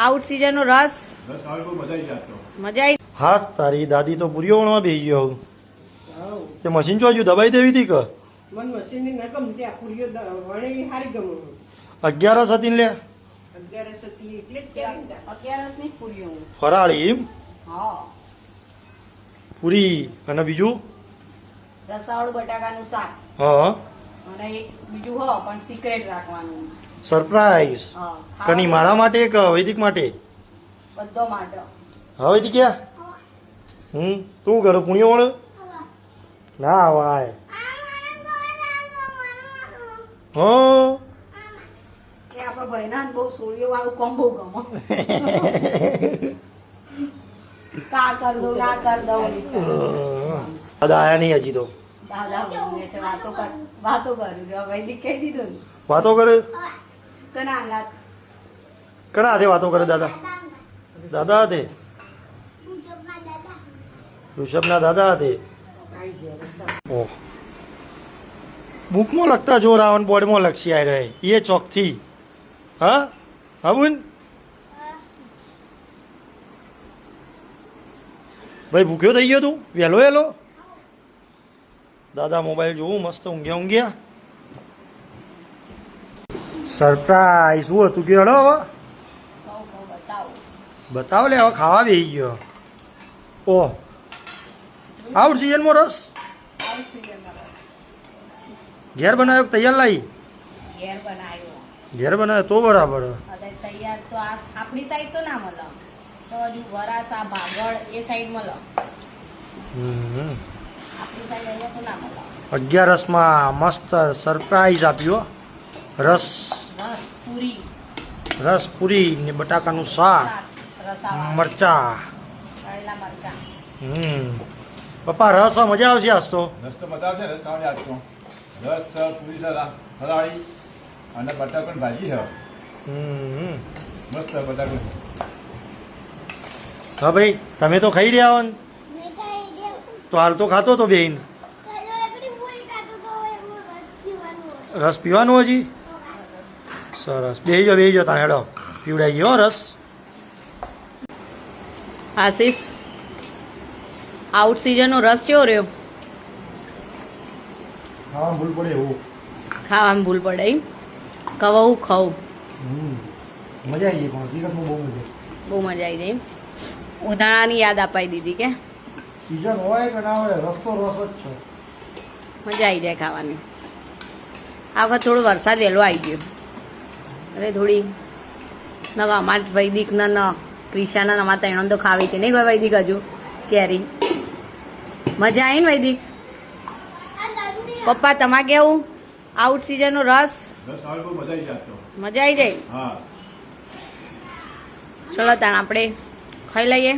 Out season નો રસ મજા આવી. હા તારી દાદી તો પૂરીઓ વણવા બેસી ગયો તે મશીન જોજુ દબાઈ દેવી હતી કે મન મશીન ની નકમ ત્યાં પૂરીઓ વણી હારી ગમો 11 હતી ને લે 11 હતી એટલે જ કહેવાય ને. 11 ની પૂરીઓ ફરાળી એમ હા પૂરી અને બીજું રસાવાળું બટાકાનું શાક હા અને એક બીજું હ પણ સિક્રેટ રાખવાનું. સરપ્રાઈઝ હા કની મારા માટે કે વૈદિક માટે બધો માટે. હા વૈદિક ક્યાં તું કરો પુણ્યો વણ ના વાય હા એ આપણા ભાઈના બહુ સોળીઓ વાળું કોમ બહુ ગમે. કા કર દઉં ના કર દઉં દાદા આયા નહીં હજી તો દાદા બોલે છે વાતો કરું છું વૈદિક કહી દીધું ને વાતો કરે કના ના કણા હાથે વાતો કરે દાદા દાદા હાથે ઋષભના દાદા હાથે ઓહ બુકમાં લખતા જો રાવણ બોર્ડમાં લખી આવી રહે એ ચોકથી હા હા બોન ભાઈ ભૂખ્યો થઈ ગયો તું વહેલો વહેલો દાદા મોબાઈલ જોવું મસ્ત ઊંઘ્યા સરપ્રાઈઝ શું હતું કે હડો હવે બતાવ લે હવે ખાવા બેસી ગયો ઓહ આઉટ સિઝનમાં રસ ઘેર બનાવ્યો કે તૈયાર લાવી ઘેર બનાવ્યો ઘેર બનાવ્યો તો બરાબર અને તૈયાર તો આ આપણી સાઈડ તો ના મળે તો હજુ વરાસા ભાગળ એ સાઈડ મળે હમ આપણી સાઈડ અહીંયા તો ના મળે. 11માં મસ્ત સરપ્રાઈઝ આપ્યો રસ રસ પૂરી રસ પૂરી ને બટાકાનું શાક રસાવાળું મરચા તળેલા મરચા. પપ્પા રસ મજા આવશે આજ તો રસ તો બતાવશે રસ ખાવાની આજ તો રસ છે પૂરી છે ફરાળી અને બટાકાની ભાજી છે હમ મસ્ત બટાકા હા ભાઈ તમે તો ખાઈ રહ્યા હો ને તો હાલ તો ખાતો તો બેન રસ પીવાનું હજી સરસ બેસી જાઓ તાણે હેડો પીવડાઈ ગયો રસ આશીષ આઉટ સીઝન નો રસ કેવો રહ્યો? ખાવા ભૂલ પડે એવું ખાવામાં ભૂલ પડે એમ? કવાવું ખાવું મજા આવી ગઈ પણ હકીકતમાં બહુ મજા બહુ મજા આવી જાય એમ? ઉધાણાની યાદ અપાઈ દીધી કે સીઝન હોય કે ના હોય રસ તો રસ જ છે મજા આવી જાય ખાવાની. આ વખત થોડો વરસાદ વહેલો આવી ગયો એટલે થોડી નવા અમાર વૈદિક ન ક્રિશાના અમારા ત્રણ તો ખાવી કે નહીં વૈદિક હજુ કેરી મજા આવી ને વૈદિક? પપ્પા તમારે કેવું આઉટ સીઝન નો રસ રસ ખાવાની બહુ મજા આવી જાય મજા આવી જાય? હા ચલો તાણ આપણે ખાઈ લઈએ.